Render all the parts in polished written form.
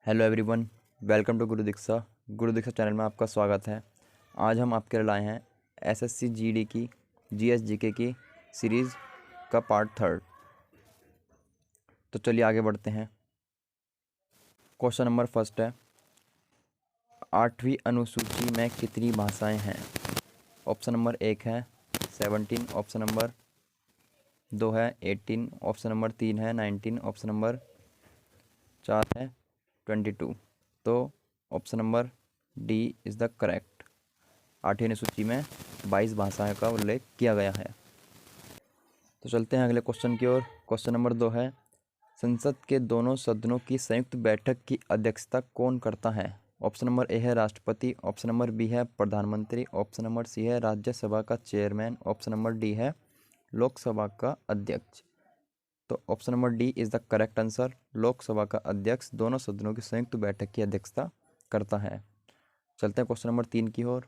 Hello everyone, welcome to Guru Diksha channel में आपका स्वागत है। आज हम आपके लिए लाए हैं एसएससी जीडी की जीएस जीके की सीरीज़ का पार्ट 3। तो चलिए आगे बढ़ते हैं। क्वेश्चन नंबर फर्स्ट है, 8वीं अनुसूची में कितनी भाषाएं हैं? ऑप्शन नंबर 1 है 17, ऑप्शन नंबर 2 है 18, ऑप्शन नंबर 3 है 19, ऑप्शन नंबर 4 है 22। तो option number D is the correct. 8वीं अनुसूची में 22 भाषाओं का उल्लेख किया गया है। तो चलते हैं अगले क्वेश्चन की ओर। क्वेश्चन नंबर 2 है, संसद के दोनों सदनों की संयुक्त बैठक की अध्यक्षता कौन करता है? ऑप्शन नंबर ए है राष्ट्रपति, ऑप्शन नंबर बी है प्रधानमंत्री, ऑप्शन नंबर सी है राज्यसभा का चेयरमैन, ऑप्शन नंबर डी है लोकसभा का अध्यक्ष। तो option number D is the correct answer. Lok Sabha का अध्यक्ष दोनों सदनों की संयुक्त बैठक की अध्यक्षता करता है। चलते हैं क्वेश्चन नंबर 3 की ओर।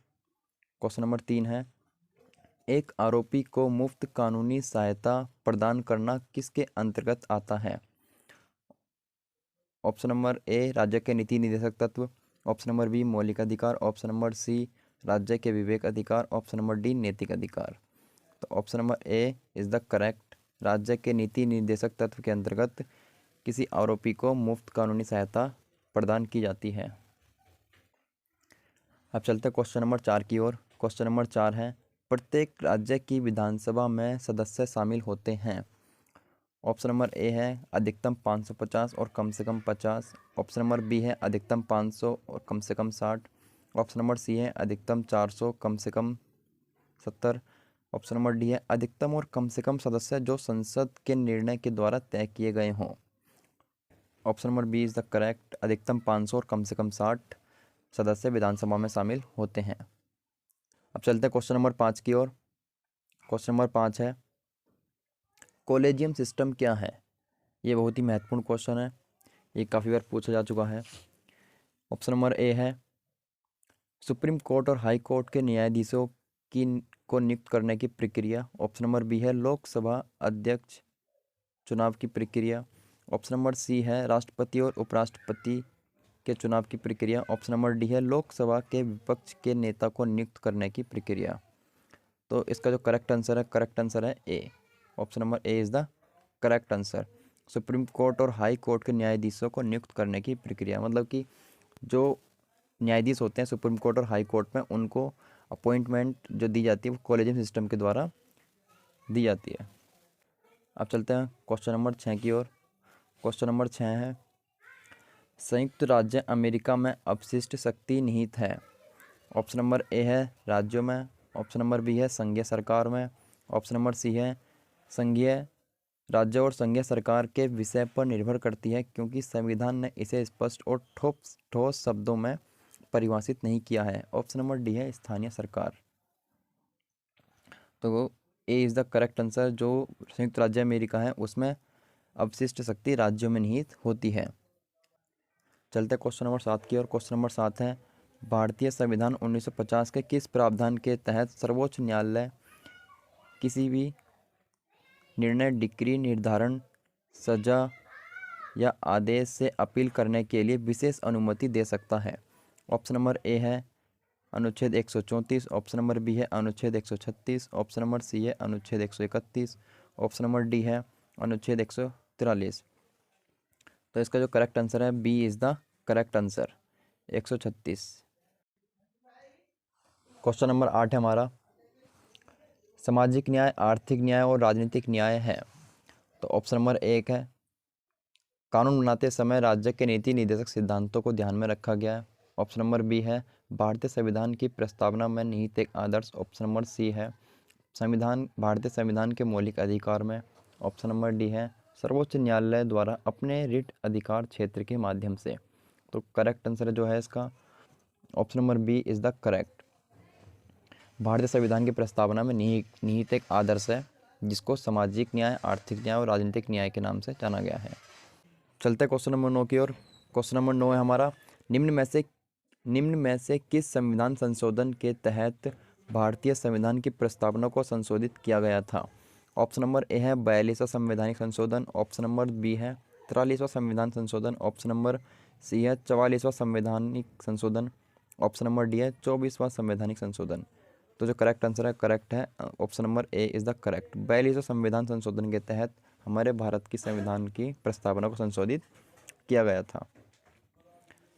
क्वेश्चन नंबर 3 है, एक आरोपी को मुफ्त कानूनी सहायता प्रदान करना किसके अंतर्गत आता है? ऑप्शन नंबर ए राज्य के नीति निर्देशक तत्व, ऑप्शन नंबर बी मौलिक अधिकार, ऑप्शन नंबर सी राज्य के विवेक अधिकार, ऑप्शन नंबर डी नैतिक अधिकार। तो option number A is the correct. राज्य के नीति निर्देशक तत्व के अंतर्गत किसी आरोपी को मुफ्त कानूनी सहायता प्रदान की जाती है। अब चलते हैं क्वेश्चन नंबर 4 की ओर। क्वेश्चन नंबर 4 है, प्रत्येक राज्य की विधानसभा में सदस्य शामिल होते हैं। ऑप्शन नंबर ए है अधिकतम 550 और कम से कम 50, ऑप्शन नंबर बी है अधिकतम 500 और कम से कम 60, ऑप्शन नंबर सी है अधिकतम 400 कम से कम 70, ऑप्शन नंबर डी है अधिकतम और कम से कम सदस्य जो संसद के निर्णय के द्वारा तय किए गए हों। Option number B is the correct. अधिकतम 500 और कम से कम 60 सदस्य विधानसभा में शामिल होते हैं। अब चलते हैं क्वेश्चन नंबर 5 की ओर। क्वेश्चन नंबर 5 है, कॉलेजियम सिस्टम क्या है? ये बहुत ही महत्वपूर्ण क्वेश्चन है, ये काफ़ी बार पूछा जा चुका है। ऑप्शन नंबर ए है सुप्रीम कोर्ट और हाई कोर्ट के न्यायाधीशों की को नियुक्त करने की प्रक्रिया, ऑप्शन नंबर बी है लोकसभा अध्यक्ष चुनाव की प्रक्रिया, ऑप्शन नंबर सी है राष्ट्रपति और उपराष्ट्रपति के चुनाव की प्रक्रिया, ऑप्शन नंबर डी है लोकसभा के विपक्ष के नेता को नियुक्त करने की प्रक्रिया। तो इसका जो करेक्ट आंसर है A. Option number A is the correct answer. Supreme Court और हाई कोर्ट के न्यायाधीशों को नियुक्त करने की प्रक्रिया, मतलब कि जो न्यायाधीश होते हैं सुप्रीम कोर्ट और हाई कोर्ट में, उनको अपॉइंटमेंट जो दी जाती है वो कॉलेजियम सिस्टम के द्वारा दी जाती है। अब चलते हैं क्वेश्चन नंबर 6 की ओर। क्वेश्चन नंबर 6 है, संयुक्त राज्य अमेरिका में अपशिष्ट शक्ति निहित है। ऑप्शन नंबर ए है राज्यों में, ऑप्शन नंबर बी है संघीय सरकार में, ऑप्शन नंबर सी है संघीय राज्य और संघीय सरकार के विषय पर निर्भर करती है क्योंकि संविधान ने इसे स्पष्ट और ठोस शब्दों में परिभाषित नहीं किया है। ऑप्शन नंबर डी है स्थानीय सरकार। तो ए इज़ द करेक्ट आंसर। जो संयुक्त राज्य अमेरिका है उसमें अपशिष्ट शक्ति राज्यों में निहित होती है। चलते क्वेश्चन नंबर 7 की और क्वेश्चन नंबर 7 है, भारतीय संविधान 1950 के किस प्रावधान के तहत सर्वोच्च न्यायालय किसी भी निर्णय, डिक्री, निर्धारण, सजा या आदेश से अपील करने के लिए विशेष अनुमति दे सकता है? ऑप्शन नंबर ए है अनुच्छेद 134, ऑप्शन नंबर बी है अनुच्छेद 136, ऑप्शन नंबर सी है अनुच्छेद 131, ऑप्शन नंबर डी है अनुच्छेद 143। तो इसका जो करेक्ट आंसर है B is the correct answer, 136। Question number 8 है हमारा, सामाजिक न्याय, आर्थिक न्याय और राजनीतिक न्याय है। तो ऑप्शन नंबर 1 है कानून बनाते समय राज्य के नीति निर्देशक सिद्धांतों को ध्यान में रखा गया है। ऑप्शन नंबर बी है भारतीय संविधान की प्रस्तावना में निहित एक आदर्श। ऑप्शन नंबर सी है भारतीय संविधान के मौलिक अधिकार में। ऑप्शन नंबर डी है सर्वोच्च न्यायालय द्वारा अपने रिट अधिकार क्षेत्र के माध्यम से। तो करेक्ट आंसर जो है इसका option number B is the correct. भारतीय संविधान की प्रस्तावना में निहित एक आदर्श है जिसको सामाजिक न्याय, आर्थिक न्याय और राजनीतिक न्याय के नाम से जाना गया है। चलते क्वेश्चन नंबर 9 की ओर। क्वेश्चन नंबर 9 है हमारा, निम्न में से किस संविधान संशोधन के तहत भारतीय संविधान की प्रस्तावना को संशोधित किया गया था? ऑप्शन नंबर ए है 42वां संवैधानिक संशोधन, ऑप्शन नंबर बी है 43वां संविधान संशोधन, ऑप्शन नंबर सी है 44वां संवैधानिक संशोधन, ऑप्शन नंबर डी है 24वां संवैधानिक संशोधन। तो जो करेक्ट आंसर है, करेक्ट है, option number A is the correct. 42वें संविधान संशोधन के तहत हमारे भारत की संविधान की प्रस्तावना को संशोधित किया गया था।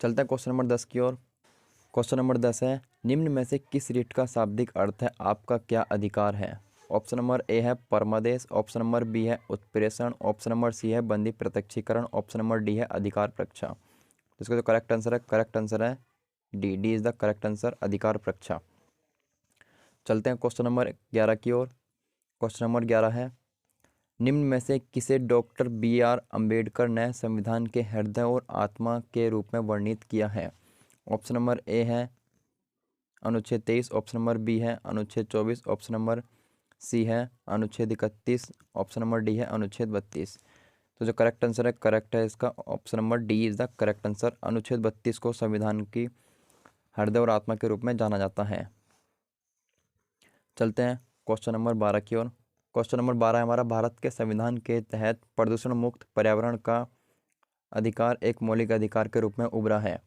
चलते हैं क्वेश्चन नंबर 10 की ओर। क्वेश्चन नंबर 10 है, निम्न में से किस रीट का शाब्दिक अर्थ है आपका क्या अधिकार है? ऑप्शन नंबर ए है परमादेश, ऑप्शन नंबर बी है उत्प्रेषण, ऑप्शन नंबर सी है बंदी प्रत्यक्षीकरण, ऑप्शन नंबर डी है अधिकार प्रक्षा। तो इसका जो करेक्ट आंसर है, करेक्ट आंसर है D, D is the correct answer, अधिकार प्रक्षा। चलते हैं क्वेश्चन नंबर 11 की ओर। क्वेश्चन नंबर 11 है, निम्न में से किसे डॉक्टर बी.आर. अम्बेडकर ने संविधान के हृदय और आत्मा के रूप में वर्णित किया है? ऑप्शन नंबर ए है अनुच्छेद 23, ऑप्शन नंबर बी है अनुच्छेद 24, ऑप्शन नंबर सी है अनुच्छेद 31, ऑप्शन नंबर डी है अनुच्छेद 32। तो जो करेक्ट आंसर है, करेक्ट है इसका, option number D is the correct answer. अनुच्छेद 32 को संविधान की हृदय और आत्मा के रूप में जाना जाता है। चलते हैं क्वेश्चन नंबर 12 की ओर। क्वेश्चन नंबर 12 है हमारा, भारत के संविधान के तहत प्रदूषण मुक्त पर्यावरण का अधिकार एक मौलिक अधिकार के रूप में उभरा है।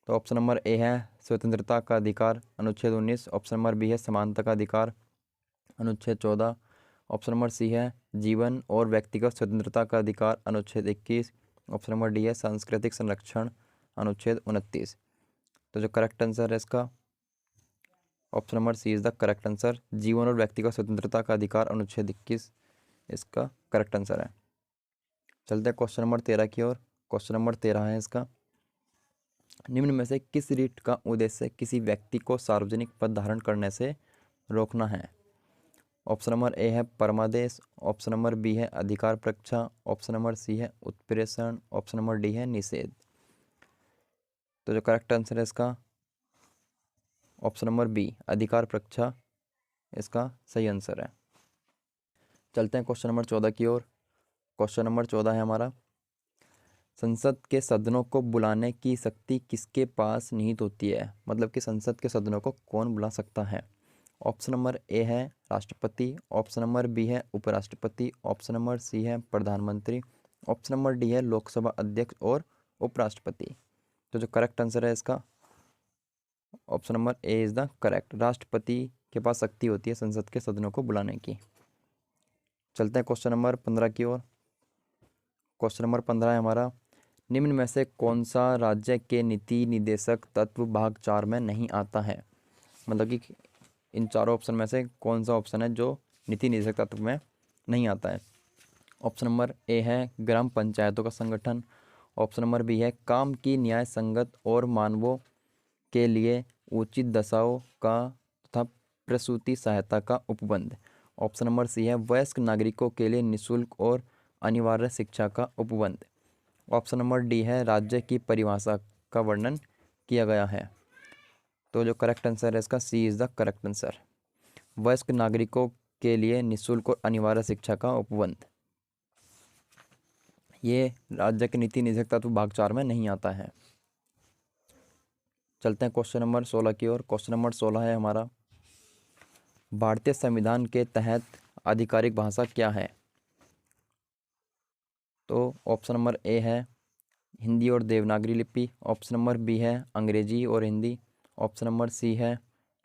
तो ऑप्शन नंबर ए है स्वतंत्रता का अधिकार, अनुच्छेद 19, ऑप्शन नंबर बी है समानता का अधिकार, अनुच्छेद 14, ऑप्शन नंबर सी है जीवन और व्यक्तिगत स्वतंत्रता का अधिकार, अनुच्छेद 21, ऑप्शन नंबर डी है सांस्कृतिक संरक्षण, अनुच्छेद 29। तो जो करेक्ट आंसर है इसका, option number C is the correct answer, जीवन और व्यक्तिगत स्वतंत्रता का अधिकार, अनुच्छेद 21 इसका करेक्ट आंसर है। चलते हैं क्वेश्चन नंबर 13 की ओर। क्वेश्चन नंबर 13 है इसका, निम्न में से किस रीट का उद्देश्य किसी व्यक्ति को सार्वजनिक पद धारण करने से रोकना है? ऑप्शन नंबर ए है परमादेश, ऑप्शन नंबर बी है अधिकार प्रक्षा, ऑप्शन नंबर सी है उत्प्रेषण, ऑप्शन नंबर डी है निषेध। तो जो करेक्ट आंसर है इसका, ऑप्शन नंबर बी अधिकार प्रक्षा इसका सही आंसर है। चलते हैं क्वेश्चन नंबर 14 की ओर। क्वेश्चन नंबर 14 है हमारा, संसद के सदनों को बुलाने की शक्ति किसके पास निहित होती है? मतलब कि संसद के सदनों को कौन बुला सकता है? ऑप्शन नंबर ए है राष्ट्रपति, ऑप्शन नंबर बी है उपराष्ट्रपति, ऑप्शन नंबर सी है प्रधानमंत्री, ऑप्शन नंबर डी है लोकसभा अध्यक्ष और उपराष्ट्रपति। तो जो करेक्ट आंसर है इसका, option number A is the correct, राष्ट्रपति के पास शक्ति होती है संसद के सदनों को बुलाने की। चलते हैं क्वेश्चन नंबर 15 की ओर। क्वेश्चन नंबर 15 है हमारा, निम्न में से कौन सा राज्य के नीति निदेशक तत्व भाग 4 में नहीं आता है? मतलब कि इन चारों ऑप्शन में से कौन सा ऑप्शन है जो नीति निदेशक तत्व में नहीं आता है? ऑप्शन नंबर ए है ग्राम पंचायतों का संगठन, ऑप्शन नंबर बी है काम की न्याय संगत और मानवों के लिए उचित दशाओं का तथा प्रसूति सहायता का उपबंध, ऑप्शन नंबर सी है वयस्क नागरिकों के लिए निःशुल्क और अनिवार्य शिक्षा का उपबंध, ऑप्शन नंबर डी है राज्य की परिभाषा का वर्णन किया गया है। तो जो करेक्ट आंसर है इसका, सी इज़ द करेक्ट आंसर, वयस्क नागरिकों के लिए निःशुल्क और अनिवार्य शिक्षा का उपबंध, ये राज्य के नीति निदेशक तत्व भाग 4 में नहीं आता है। चलते हैं क्वेश्चन नंबर 16 की ओर। क्वेश्चन नंबर 16 है हमारा, भारतीय संविधान के तहत आधिकारिक भाषा क्या है? तो ऑप्शन नंबर ए है हिंदी और देवनागरी लिपि, ऑप्शन नंबर बी है अंग्रेजी और हिंदी, ऑप्शन नंबर सी है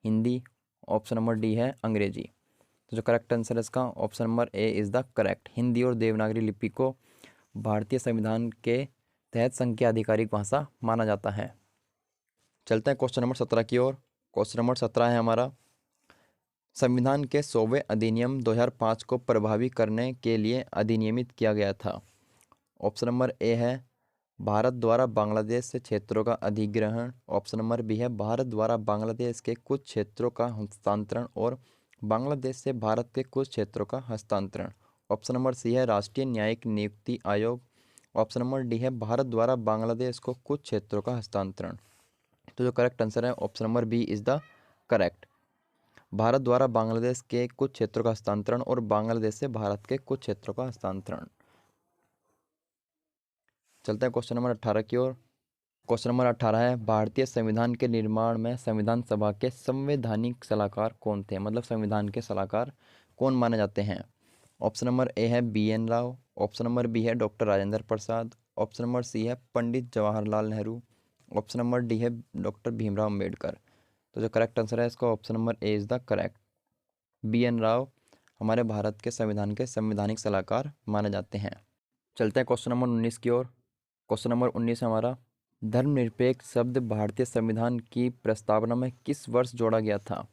हिंदी, ऑप्शन नंबर डी है अंग्रेजी। तो जो करेक्ट आंसर है इसका, option number A is the correct, Hindi और देवनागरी लिपि को भारतीय संविधान के तहत संघ की आधिकारिक भाषा माना जाता है। चलते हैं क्वेश्चन नंबर 17 की ओर। क्वेश्चन नंबर 17 है हमारा, संविधान के 100वें अधिनियम 2005 को प्रभावी करने के लिए अधिनियमित किया गया था। ऑप्शन नंबर ए है भारत द्वारा बांग्लादेश से क्षेत्रों का अधिग्रहण, ऑप्शन नंबर बी है भारत द्वारा बांग्लादेश के कुछ क्षेत्रों का हस्तांतरण और बांग्लादेश से भारत के कुछ क्षेत्रों का हस्तांतरण, ऑप्शन नंबर सी है राष्ट्रीय न्यायिक नियुक्ति आयोग, ऑप्शन नंबर डी है भारत द्वारा बांग्लादेश को कुछ क्षेत्रों का हस्तांतरण। तो जो करेक्ट आंसर है, option number B is the correct, Bharat द्वारा बांग्लादेश के कुछ क्षेत्रों का हस्तांतरण और बांग्लादेश से भारत के कुछ क्षेत्रों का हस्तांतरण। चलते हैं क्वेश्चन नंबर 18 की ओर। क्वेश्चन नंबर 18 है, भारतीय संविधान के निर्माण में संविधान सभा के संवैधानिक सलाहकार कौन थे? मतलब संविधान के सलाहकार कौन माने जाते हैं? ऑप्शन नंबर ए है B N Rao, option number B है doctor Rajendra Prasad, option number C है Pandit Jawaharlal Nehru. Option number D है डॉक्टर भीमराव अम्बेडकर। तो जो करेक्ट आंसर है इसका option number A is the correct. BN Rao हमारे भारत के संविधान के संवैधानिक सलाहकार माने जाते हैं। चलते हैं क्वेश्चन नंबर 19 की ओर। क्वेश्चन नंबर 19 है हमारा, धर्मनिरपेक्ष शब्द भारतीय संविधान की प्रस्तावना में किस वर्ष जोड़ा गया था?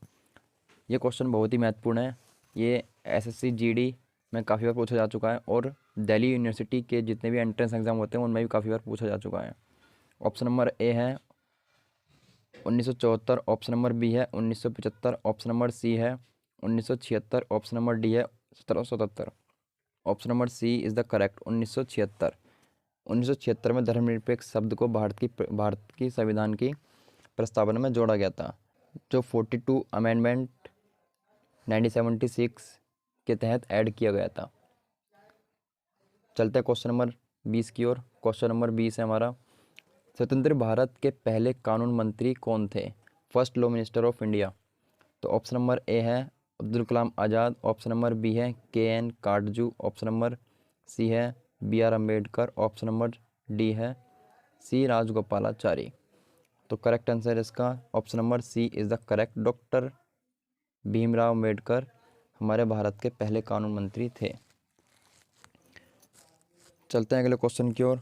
ये क्वेश्चन बहुत ही महत्वपूर्ण है। ये SSC GD में काफ़ी बार पूछा जा चुका है और दिल्ली यूनिवर्सिटी के जितने भी एंट्रेंस एग्जाम होते हैं उनमें भी काफ़ी बार पूछा जा चुका है। ऑप्शन नंबर ए है 1974, ऑप्शन नंबर बी है 1975, ऑप्शन नंबर सी है 1976, ऑप्शन नंबर डी है 1777। Option number C is the correct 1976। 1976 में धर्मनिरपेक्ष शब्द को भारत की संविधान की प्रस्तावना में जोड़ा गया था, जो 42 अमेंडमेंट 1976 के तहत ऐड किया गया था। चलते हैं क्वेश्चन नंबर 20 की ओर। क्वेश्चन नंबर 20 है हमारा, स्वतंत्र भारत के पहले कानून मंत्री कौन थे? First law minister of India. तो ऑप्शन नंबर ए है Abdul Kalam Azad, option number B है KN Katju, option number C है BR Ambedkar, option number D है सी राजगोपालाचारी। तो करेक्ट आंसर इसका option number C is the correct. Doctor Bhimrao Ambedkar हमारे भारत के पहले कानून मंत्री थे। चलते हैं अगले क्वेश्चन की ओर।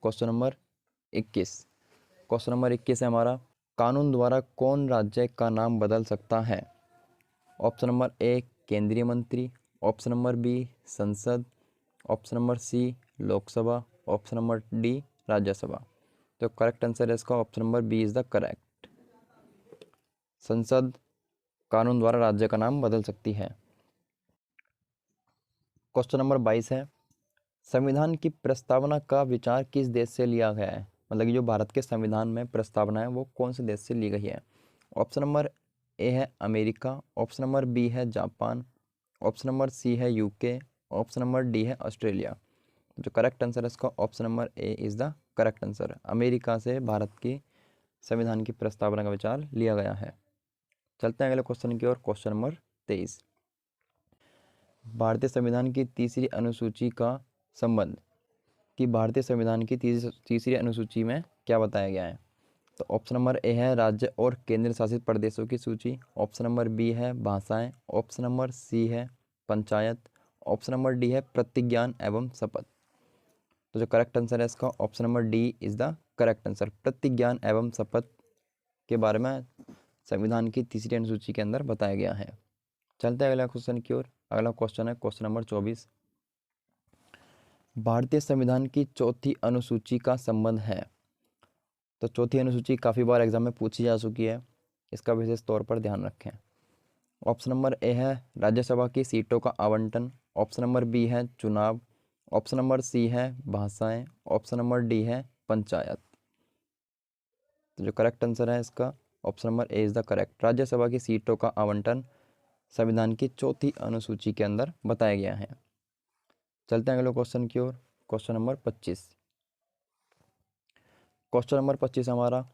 Question number 21। क्वेश्चन नंबर 21 है हमारा, कानून द्वारा कौन राज्य का नाम बदल सकता है? ऑप्शन नंबर ए केंद्रीय मंत्री, ऑप्शन नंबर बी संसद, option number C Lok Sabha, option number D Rajya Sabha. तो करेक्ट आंसर है इसका option number B is the correct. संसद कानून द्वारा राज्य का नाम बदल सकती है। क्वेश्चन नंबर 22 है, संविधान की प्रस्तावना का विचार किस देश से लिया गया है? मतलब कि जो भारत के संविधान में प्रस्तावना है वो कौन से देश से ली गई है? ऑप्शन नंबर ए है अमेरिका, ऑप्शन नंबर बी है जापान, ऑप्शन नंबर सी है UK, ऑप्शन नंबर डी है ऑस्ट्रेलिया। जो करेक्ट आंसर है इसका option number A is the correct answer. America से भारत की संविधान की प्रस्तावना का विचार लिया गया है। चलते हैं अगले क्वेश्चन की ओर। क्वेश्चन नंबर 23, भारतीय संविधान की तीसरी अनुसूची का संबंध कि भारतीय संविधान की तीसरी अनुसूची में क्या बताया गया है? तो ऑप्शन नंबर ए है राज्य और केंद्र शासित प्रदेशों की सूची, ऑप्शन नंबर बी है भाषाएं, ऑप्शन नंबर सी है पंचायत, ऑप्शन नंबर डी है प्रतिज्ञान एवं शपथ। तो जो करेक्ट आंसर है इसका option number D is the correct answer. प्रतिज्ञान एवं शपथ के बारे में संविधान की तीसरी अनुसूची के अंदर बताया गया है। चलते हैं अगला क्वेश्चन की ओर। अगला क्वेश्चन है क्वेश्चन नंबर 24, भारतीय संविधान की चौथी अनुसूची का संबंध है। तो चौथी अनुसूची काफ़ी बार एग्जाम में पूछी जा चुकी है, इसका विशेष तौर पर ध्यान रखें। ऑप्शन नंबर ए है राज्यसभा की सीटों का आवंटन, ऑप्शन नंबर बी है चुनाव, ऑप्शन नंबर सी है भाषाएं, ऑप्शन नंबर डी है पंचायत। तो जो करेक्ट आंसर है इसका option number A is the correct. Rajya Sabha की सीटों का आवंटन संविधान की चौथी अनुसूची के अंदर बताया गया है। चलते हैं अगले क्वेश्चन की ओर। Question number 25। क्वेश्चन नंबर 25 हमारा,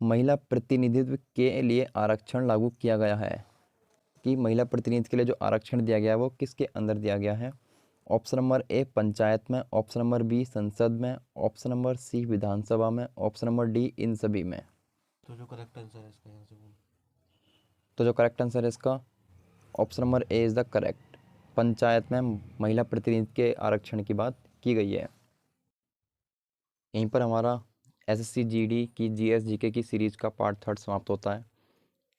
महिला प्रतिनिधित्व के लिए आरक्षण लागू किया गया है कि महिला प्रतिनिधित्व के लिए जो आरक्षण दिया गया है वो किसके अंदर दिया गया है? ऑप्शन नंबर ए पंचायत में, ऑप्शन नंबर बी संसद में, ऑप्शन नंबर सी विधानसभा में, ऑप्शन नंबर डी इन सभी में। तो जो करेक्ट आंसर है इसका यहाँ से बोल। तो जो करेक्ट आंसर है इसका option number A is the correct. Panchayat में महिला प्रतिनिधित्व के आरक्षण की बात की गई है। यहीं पर हमारा SSC GD की GS GK की सीरीज़ का पार्ट 3 समाप्त होता है।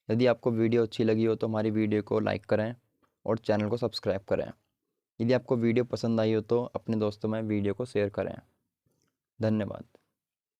यदि आपको वीडियो अच्छी लगी हो तो हमारी वीडियो को लाइक करें और चैनल को सब्सक्राइब करें। यदि आपको वीडियो पसंद आई हो तो अपने दोस्तों में वीडियो को शेयर करें। धन्यवाद।